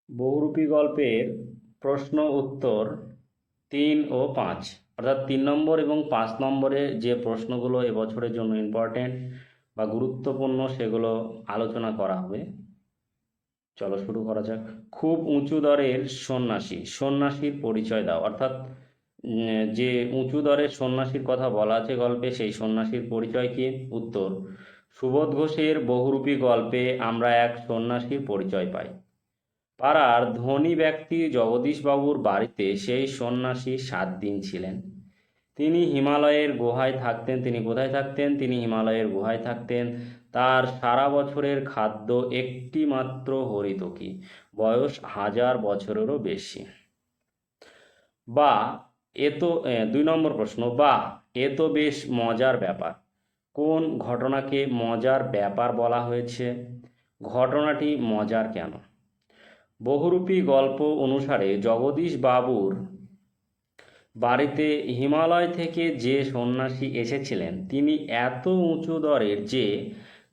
বহুরূপী গল্পের প্রশ্ন উত্তর 3 ও 5, অর্থাৎ 3 নম্বর এবং 5 নম্বরে যে প্রশ্নগুলো এবছরের জন্য ইম্পর্টেন্ট বা গুরুত্বপূর্ণ সেগুলো আলোচনা করা হবে। চলো শুরু করা যাক। খুব উঁচু দরের সন্ন্যাসী, সন্ন্যাসীর পরিচয় দাও। অর্থাৎ যে উঁচু দরের সন্ন্যাসীর কথা বলা আছে গল্পে, সেই সন্ন্যাসীর পরিচয় কি? উত্তর, সুবোধ ঘোষের বহুরূপী গল্পে আমরা এক সন্ন্যাসীর পরিচয় পাই। পাড়ার ধনী ব্যক্তি জগদীশবাবুর বাড়িতে সেই সন্ন্যাসী 7 দিন ছিলেন। তিনি হিমালয়ের গুহায় থাকতেন। তিনি কোথায় থাকতেন? তিনি হিমালয়ের গুহায় থাকতেন। তার সারা বছরের খাদ্য একটি মাত্র হরিতকি, বয়স 1000 বছরেরও বেশি। বা এ তো 2 নম্বর প্রশ্ন, বা এ তো বেশ মজার ব্যাপার। কোন ঘটনাকে মজার ব্যাপার বলা হয়েছে? ঘটনাটি মজার কেন? বহুরূপী গল্প অনুসারে জগদীশ বাবুর বাড়িতে হিমালয় থেকে যে সন্ন্যাসী এসেছিলেন তিনি এত উঁচু দরের যে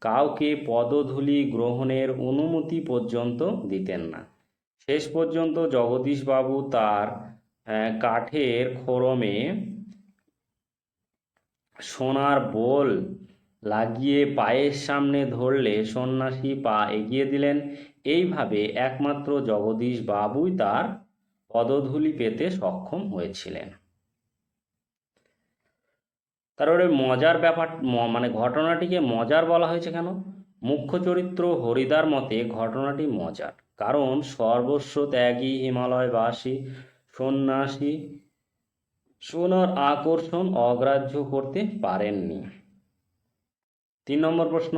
কাউকে পদধূলি গ্রহণের অনুমতি পর্যন্ত দিতেন না। শেষ পর্যন্ত জগদীশবাবু তার কাঠের খোরমে সোনার বোল লাগিয়ে পায়ের সামনে ধরলে সন্ন্যাসী পা এগিয়ে দিলেন। এইভাবে একমাত্র জগদীশ বাবুই তার পদধূলি পেতে সক্ষম হয়েছিলেন। তারপরে মজার ব্যাপার, মানে ঘটনাটিকে মজার বলা হয়েছে কেন? মুখ্য চরিত্র হরিদার মতে ঘটনাটি মজার কারণ সর্বস্ব ত্যাগী হিমালয়বাসী সন্ন্যাসী সোনার আকর্ষণ অগ্রাহ্য করতে পারেননি। 3 নম্বর প্রশ্ন,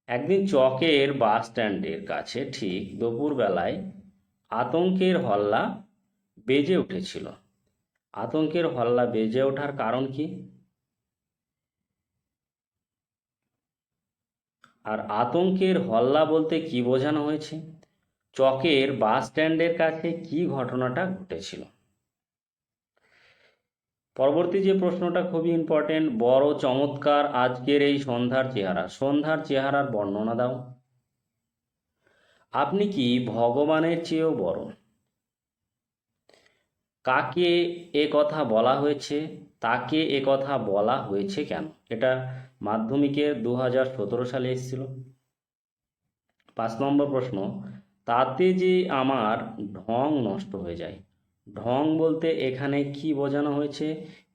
একদিন চকের বাস স্ট্যান্ডের কাছে ঠিক দুপুরবেলায় আতঙ্কের হল্লা বেজে উঠেছিল। আতঙ্কের হল্লা বেজে ওঠার কারণ কি? আর আতঙ্কের হল্লা বলতে কি বোঝানো হয়েছে? চকের বাস স্ট্যান্ডের কাছে কি ঘটনাটা ঘটেছিল? পরবর্তী যে প্রশ্নটা খুবই ইম্পর্টেন্ট, বড় চমৎকার আজকের এই সন্ধ্যার চেহারা। সন্ধ্যার চেহারার বর্ণনা দাও। আপনি কি ভগবানের চেয়েও বড়? কাকে এ কথা বলা হয়েছে? তাকে এ কথা বলা হয়েছে কেন? এটা মাধ্যমিকে 2017 সালে এসেছিল। 5 নম্বর প্রশ্ন, তাতে যে আমার ঢং নষ্ট হয়ে যায়। ঢং বলতে এখানে কি বোঝানো হয়েছে?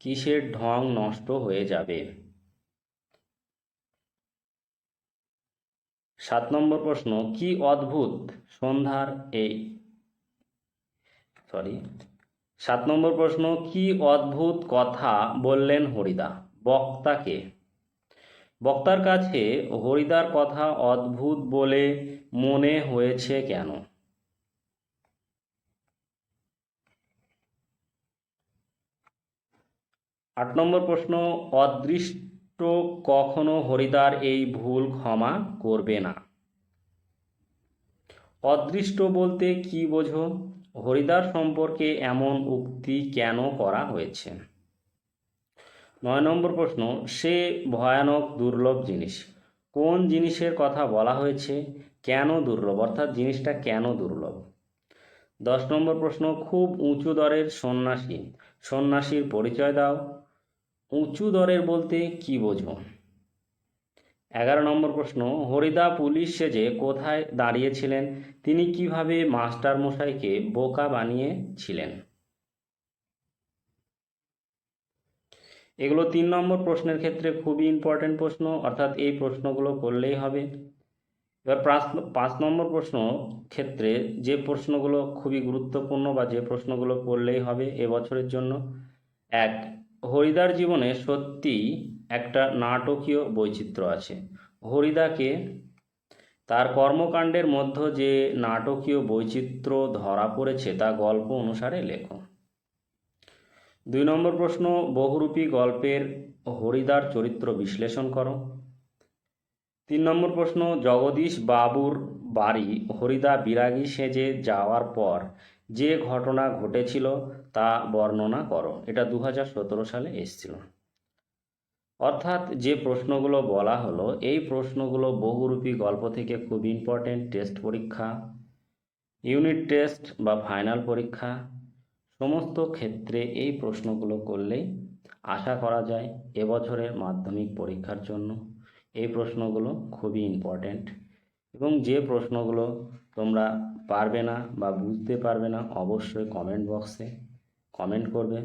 কিসের ঢং নষ্ট হয়ে যাবে? 7 নম্বর প্রশ্ন, কি অদ্ভুত সন্ধ্যার এই 7 নম্বর প্রশ্ন, কি অদ্ভুত কথা বললেন হরিদা? বক্তাকে, বক্তার কাছে হরিদার কথা অদ্ভুত বলে মনে হয়েছে কেন? 8 নম্বর প্রশ্ন, অদৃষ্ট কখনো হরিদার এই ভুল ক্ষমা করবে না। অদৃষ্ট বলতে কি বোঝো? হরিদার সম্পর্কে এমন উক্তি কেন করা হয়েছে? 9 নম্বর প্রশ্ন, সে ভয়ানক দুর্লভ জিনিস। কোন জিনিসের কথা বলা হয়েছে? কেন দুর্লভ, অর্থাৎ জিনিসটা কেন দুর্লভ? 10 নম্বর প্রশ্ন, খুব উঁচু দরের সন্ন্যাসী, সন্ন্যাসীর পরিচয় দাও। উঁচু দরের বলতে কি বোঝো? 11 নম্বর প্রশ্ন, হরিদা পুলিশ সেজে কোথায় দাঁড়িয়েছিলেন? তিনি কিভাবে মাস্টার মশাইকে বোকা বানিয়েছিলেন? এগুলো 3 নম্বর প্রশ্নের ক্ষেত্রে খুবই ইম্পর্টেন্ট প্রশ্ন, অর্থাৎ এই প্রশ্নগুলো করলেই হবে। এবার 5 নম্বর প্রশ্ন ক্ষেত্রে যে প্রশ্নগুলো খুবই গুরুত্বপূর্ণ বা যে প্রশ্নগুলো করলেই হবে এবছরের জন্য, 1, হরিদার জীবনে সত্যি একটা নাটকীয় বৈচিত্র্য আছে। হরিদাকে তার কর্মকাণ্ডের মধ্য যে নাটকীয় বৈচিত্র্য ধরা পড়েছে তা গল্প অনুসারে লেখো। 2 নম্বর প্রশ্ন, বহুরূপী গল্পের হরিদার চরিত্র বিশ্লেষণ করো। 3 নম্বর প্রশ্ন, জগদীশ বাবুর বাড়ি হরিদা বিরাগী সেজে যাওয়ার পর যে ঘটনা ঘটেছিল তা বর্ণনা করো। এটা 2017 সালে এসেছিল। অর্থাৎ যে প্রশ্নগুলো বলা হলো এই প্রশ্নগুলো বহুরূপী গল্প থেকে খুব ইম্পর্টেন্ট টেস্ট পরীক্ষা, ইউনিট টেস্ট বা ফাইনাল পরীক্ষা সমস্ত ক্ষেত্রে এই প্রশ্নগুলো করলেই আশা করা যায় এবছরের মাধ্যমিক পরীক্ষার জন্য এই প্রশ্নগুলো খুবই ইম্পর্টেন্ট। এবং যে প্রশ্নগুলো তোমরা পারবে না বা বুঝতে পারবে না অবশ্যই কমেন্ট বক্সে কমেন্ট করবে।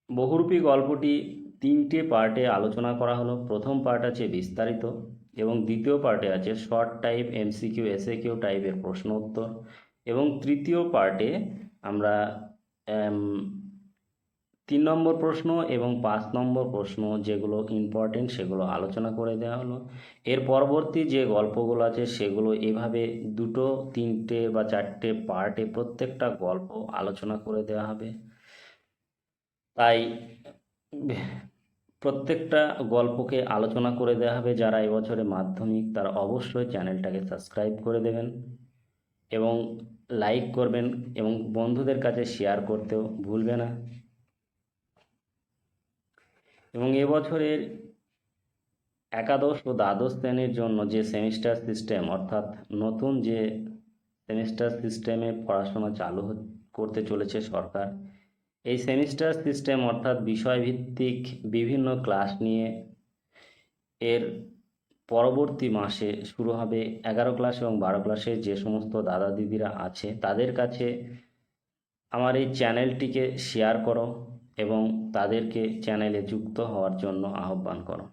বহুরূপী গল্পটি 3টে পার্টে আলোচনা করা হলো। প্রথম পার্ট আছে বিস্তারিত এবং দ্বিতীয় পার্টে আছে শর্ট টাইপ এমসিকিউ এসএকিউ টাইপের প্রশ্ন উত্তর এবং তৃতীয় পার্টে আমরা 3 নম্বর প্রশ্ন এবং 5 নম্বর প্রশ্ন যেগুলো ইম্পর্টেন্ট সেগুলো আলোচনা করে দেওয়া হলো। এর পরবর্তী যে গল্পগুলো আছে সেগুলো এভাবে 2, 3টে বা 4টে পার্টে প্রত্যেকটা গল্প আলোচনা করে দেওয়া হবে। তাই প্রত্যেকটা গল্পকে আলোচনা করে দেওয়া হবে। যারা এবছরে মাধ্যমিক তারা অবশ্যই চ্যানেলটাকে সাবস্ক্রাইব করে দেবেন এবং লাইক করবেন এবং বন্ধুদের কাছে শেয়ার করতেও ভুলবে না। এবং এবছরের একাদশ ও দ্বাদশ শ্রেণীর জন্য যে সেমিস্টার সিস্টেম অর্থাৎ নতুন যে সেমিস্টার সিস্টেমে পড়াশোনা চালু করতে চলেছে সরকার, এই সেমিস্টার সিস্টেম অর্থাৎ বিষয়ভিত্তিক বিভিন্ন ক্লাস নিয়ে এর পরবর্তী মাসে শুরু হবে। 11 ক্লাস এবং 12 ক্লাসের যে সমস্ত দাদা দিদিরা আছে তাদের কাছে আমার এই চ্যানেলটিকে শেয়ার করো এবং তাদেরকে চ্যানেলে যুক্ত হওয়ার জন্য আহ্বান করো।